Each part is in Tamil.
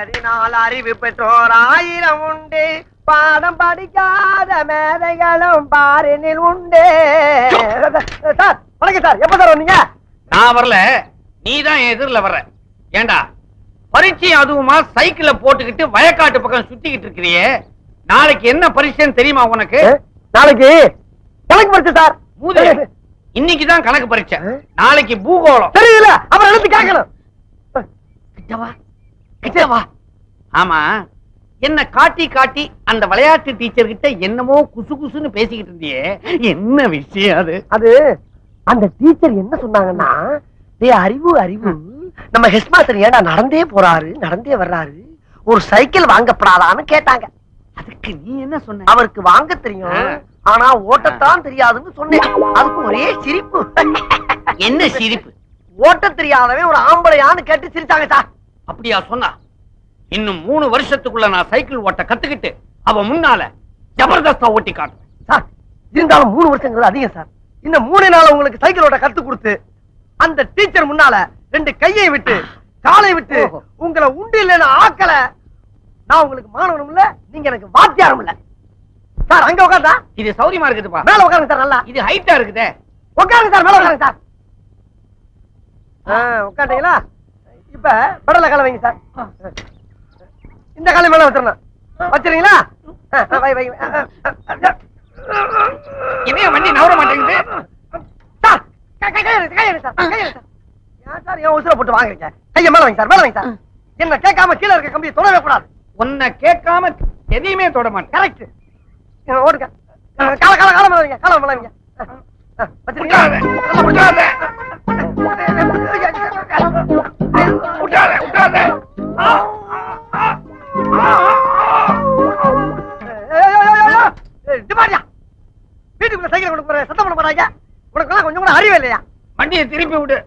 பாடலினால் அறிவு பெற்றோர் 1000 உண்டு, பாடம் படிக்காத மேதைகளும் பாரினில் உண்டு. சார் வணக்கம் சார், எப்ப சார் வந்தீங்க? நான் வரல, நீதான் எதிரில வர்ற. ஏண்டா பரீட்சை அதுவுமா சைக்கிள போட்டுக்கிட்டு வயக்காட்டு பக்கம் சுத்திக்கிட்டு இருக்கிறியே, நாளைக்கு என்ன பரீட்சைன்னு தெரியுமா உனக்கு? நாளைக்கு கணக்கு பரீட்சை சார். இன்னைக்குதான் கணக்கு பரீட்சை, நாளைக்கு பூகோளம். தெரியல, அப்புறம் எடுத்து கேட்கணும். கிட்டவா. ஆமா, என்ன காட்டி காட்டி அந்த விளையாட்டு டீச்சர் கிட்ட என்னமோ குசு குசுன்னு பேசிக்கிட்டு இருந்தியே, என்ன விஷயம் அது? அது அந்த டீச்சர் என்ன சொன்னாங்கன்னா, அறிவு அறிவு நம்ம ஹெஸ்மாஸ்டர் ஏடா நடந்தே போறாரு நடந்தே வர்றாரு, ஒரு சைக்கிள் வாங்கப்படாதான்னு கேட்டாங்க. அதுக்கு நீ என்ன சொன்ன? அவருக்கு வாங்க தெரியும், ஆனா ஓட்டத்தான் தெரியாதுன்னு சொன்னேன். அதுக்கு ஒரே சிரிப்பு. என்ன சிரிப்பு? ஓட்ட தெரியாதவன் ஒரு ஆம்பளையான்னு கேட்டு சிரிச்சாங்க சார். அப்படியா சொன்னா? இன்னும் 3 வருஷத்துக்குள்ள நான் சைக்கிள் ஓட்ட கத்துக்கிட்டு அவ முன்னால ஜபர்தஸ்தா ஓட்டி காட்டுறேன் சார். இருந்தாலும் 3 வருஷங்கிறது அதிகம் சார். இன்னும் 3 நாள் உங்களுக்கு சைக்கிள் ஓட்ட கத்து கொடுத்து அந்த டீச்சர் முன்னால 2 கையை விட்டு காலை விட்டு உங்களை உண்டு இல்லைன்னு ஆக்கல, நான் உங்களுக்கு மாணவனும் இல்ல, நீங்க எனக்கு வாத்தியாரும் இல்ல சார். அங்க உட்காந்தா இது சௌரியமா இருக்குதுப்பா. மேல உட்காருங்க சார். நல்லா இது ஹைட்டா இருக்குதே. உட்காருங்க சார், மேல உட்காருங்க சார். உட்காந்தீங்களா? இப்ப பெடல கால வைங்க சார். இந்த காலை மேல வச்சிடணும். வச்சிருங்களா? இவைய வண்டி நவர மாட்டேங்குது சார். கையை சார், ஏன் உசுர போட்டு வாங்குறீங்க? கையை மேல வைங்க சார், மேல வைங்க சார். என்ன கேட்காம கீழே இருக்க கம்பியை தொடவே கூடாது. உன்னை கேட்காம எதையுமே தொட மாட்டேன். கரெக்ட். ஓடுங்க. கால கால கால மேல வைங்க, கால மேல வைங்க. வீட்டுக்குள்ள சைக்கிள் கொண்டு போற சத்தம் பண்ண போறாங்க. உனக்கு கொஞ்சம் கூட அறிவே இல்லையா? வண்டியை திருப்பி விடு.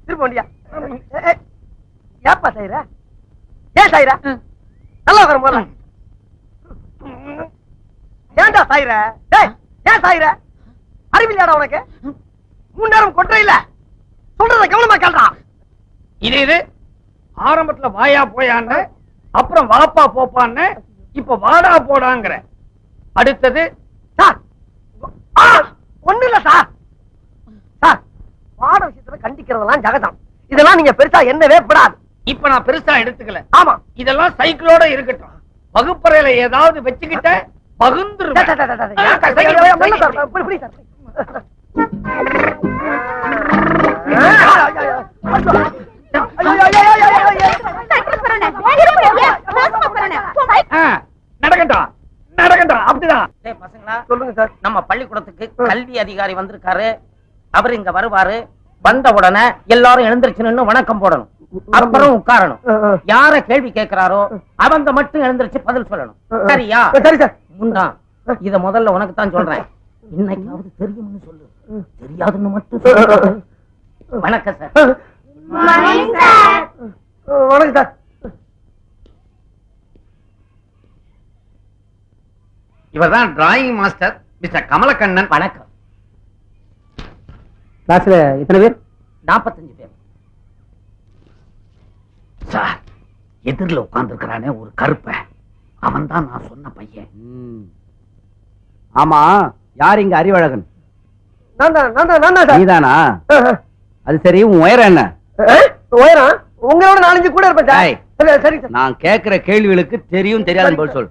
திருப்பி வண்டியா? ஏப்பா செய்யற? ஏன் செய்யற? நல்லா உட்கார போல. ஏன்டா சாயிர? ஏன் சாயிர? அறிவில்லையாடா உனக்கு? 3 நேரம் கொட்டை இல்ல, சொல்றத கவனமா கேள்றா. இது ஆரம்பத்துல வாயா போயான்னு, அப்புறம் வாப்பா போப்பான்னு, இப்ப வாடா போடாங்கிற. அடுத்தது சார் ஒண்ணு இல்ல சார். சார் பாட விஷயத்துல கண்டிக்கிறதெல்லாம் ஜகதம், இதெல்லாம் நீங்க பெருசா என்னவே படாது. இப்ப நான் பெருசா எடுத்துக்கல. ஆமா, இதெல்லாம் சைக்கிளோட இருக்கட்டும். வகுப்பறையில ஏதாவது வச்சுக்கிட்ட பகுந்துருவேன். நடக்கட்டும் நடக்கட்டும். அப்படிதான் பசங்களா, சொல்லுங்க சார். நம்ம பள்ளிக்கூடத்துக்கு கல்வி அதிகாரி வந்திருக்காரு. அவர் இங்க வருவாரு. வந்த உடனே எல்லாரும் எழுந்திருச்சு வணக்கம் போடணும், அப்புறம் உட்காரணும். யார கேள்வி கேட்கிறாரோ அவங்க மட்டும் எழுந்திருச்சு பதில் சொல்லணும். சரியா? சரி சார். முண்டா, இத முதல்ல உனக்கு தான் சொல்றேன். இன்னைக்காவது தெரியும்னு சொல்லு, தெரியாதுன்னு மட்டும் சொல்லு. வணக்கம் சார். வணக்கம் சார். இவர்தான் டிராயிங் மாஸ்டர் மிஸ்டர் கமலக்கண்ணன். வணக்கம். கிளாஸ்ல எத்தனை பேர்? 45 பேர். சார், எதிரில் உட்கார்ந்து இருக்கிறானே ஒரு கருப்ப, அவன் தான் நான் சொன்ன பையன். ஆமா, யார் இங்க அறிவழகன்? நான் நீதானா? அது சரி, உன் உயரம் என்ன? உயரம் உங்களோட 4-5 கூட இருப்பேன் சார். சரி சார். நான் கேட்கிற கேள்விகளுக்கு தெரியும் தெரியாதுன்னு பதில் சொல்.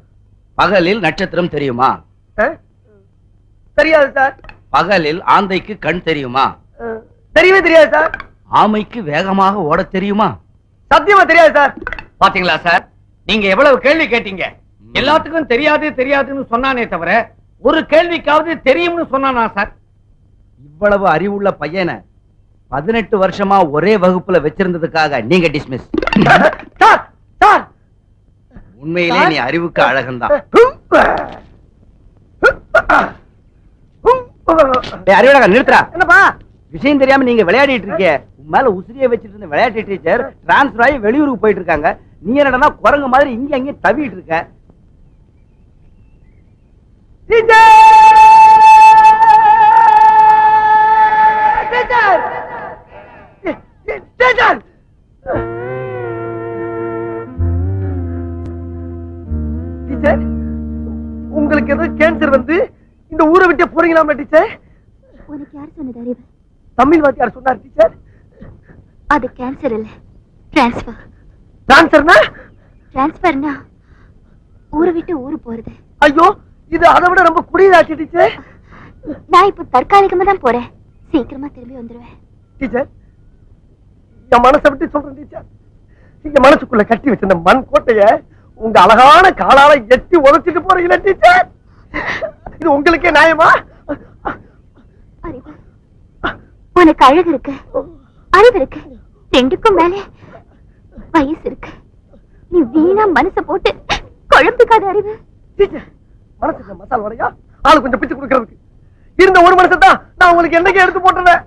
பகலில் நட்சத்திரம் தெரியுமா? தெரியாது சார். பகலில் ஆந்தைக்கு கண் தெரியுமா? தெரியவே தெரியாது சார். ஆமைக்கு வேகமாக ஓட தெரியுமா? சத்தியமா தெரியாது சார். பாத்தீங்களா சார், நீங்க எவ்வளவு கேள்வி கேட்டீங்க. எல்லாத்துக்கும் தெரியாது தெரியாதுன்னு சொன்னானே தவிர ஒரு கேள்விக்காவது தெரியும்னு சொன்னானா சார்? இவ்வளவு அறிவுள்ள பையனை 18 வருஷமா ஒரே வகுப்புல வச்சிருந்ததுக்காக நீங்க டிஸ்மிஸ். சார் சார், உண்மையிலே நீ அறிவுக்கு அழகன் தான். அறிவழகன், நிறுத்துறா. என்னப்பா விஷயம் தெரியாம நீங்க விளையாடிட்டு இருக்கீங்க. உன் மேல உசிரியை வச்சிட்டு இருந்த விளையாட்டு டீச்சர் டிரான்ஸ்பர் ஆகி வெளியூருக்கு போயிட்டு இருக்காங்க. நீ என்னடா குரங்கு மாதிரி இங்க அங்கே தவிட்டு இருக்க. படிக்கலாமா டீச்சர்? உனக்கு யார் சொன்னது அறிவு? தமிழ் வாத்தியார் சொன்னார் டீச்சர். அது கேன்சர் இல்ல, டிரான்ஸ்பர். டிரான்ஸ்ஃபர்னா? டிரான்ஸ்பர்னா ஊரை விட்டு ஊரு போறது. ஐயோ, இது அதை விட ரொம்ப குடியதாச்சு டீச்சர். நான் இப்ப தற்காலிகமா தான் போறேன், சீக்கிரமா திரும்பி வந்துருவேன். டீச்சர், என் மனசை விட்டு சொல்றேன் டீச்சர். என் மனசுக்குள்ள கட்டி வச்சிருந்த மண் கோட்டைய உங்க அழகான காலால எட்டி உதச்சிட்டு போறீங்களா டீச்சர்? இது உங்களுக்கே நியாயமா? அறிவு, உனக்கு அழகு இருக்கு, அறிவு இருக்கு, ரெண்டுக்கும் மேல வயசு இருக்கு. நீ வீணா மனச போட்டு குழம்பிக்காத அறிவு. டீச்சர், மனசுக்கு மசால் வரையா ஆளு கொஞ்சம் பிச்சு கொடுக்கறதுக்கு இருந்த ஒரு மனசை தான் நான் உங்களுக்கு என்னைக்கு எடுத்து போட்டுறேன்.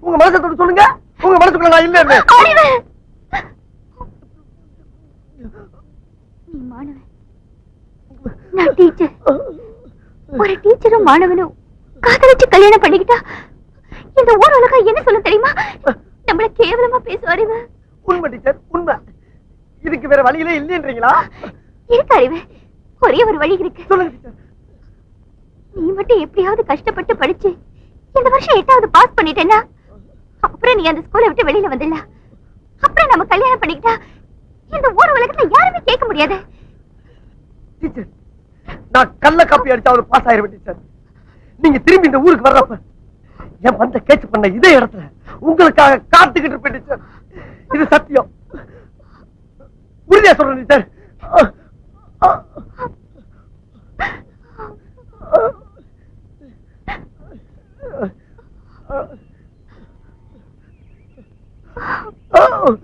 உங்க மனசை தொட்டு சொல்லுங்க, உங்க மனசுக்குள்ள நான் இல்ல. அறிவு, நீ மாணவன், நான் டீச்சர். ஒரு டீச்சரும் மாணவனும் காதலிச்சு கல்யாணம் பண்ணிக்கிட்டா இந்த ஊர் உலகம் என்ன சொல்ல தெரியுமா? நம்மள கேவலமா பேசும் அறிவு. உண்மை டீச்சர், உண்மை. இதுக்கு வேற வழியிலே இல்லைன்றீங்களா? இருக்கு அறிவு, ஒரே ஒரு வழி இருக்கு. சொல்லுங்க டீச்சர். நீ மட்டும் எப்படியாவது கஷ்டப்பட்டு படிச்சு இந்த வருஷம் 8வது பாஸ் பண்ணிட்டேன்னா அப்புறம் நீ அந்த ஸ்கூலை விட்டு வெளியில வந்துடல. அப்புறம் நம்ம கல்யாணம் பண்ணிக்கிட்டா இந்த ஊர் உலகத்துல யாருமே கேட்க முடியாது. டீச்சர், நான் கள்ள காப்பி அடிச்சாவது பாஸ் ஆயிருவேன் டீச்சர். நீங்க திரும்பி இந்த ஊருக்கு வர்றப்ப என் பந்த கேட்ச் பண்ண இதே இடத்துல உங்களுக்காக காத்துக்கிட்டு இருப்பேன் டீச்சர். இது சத்தியம், உறுதியா சொல்றேன் டீச்சர். Oh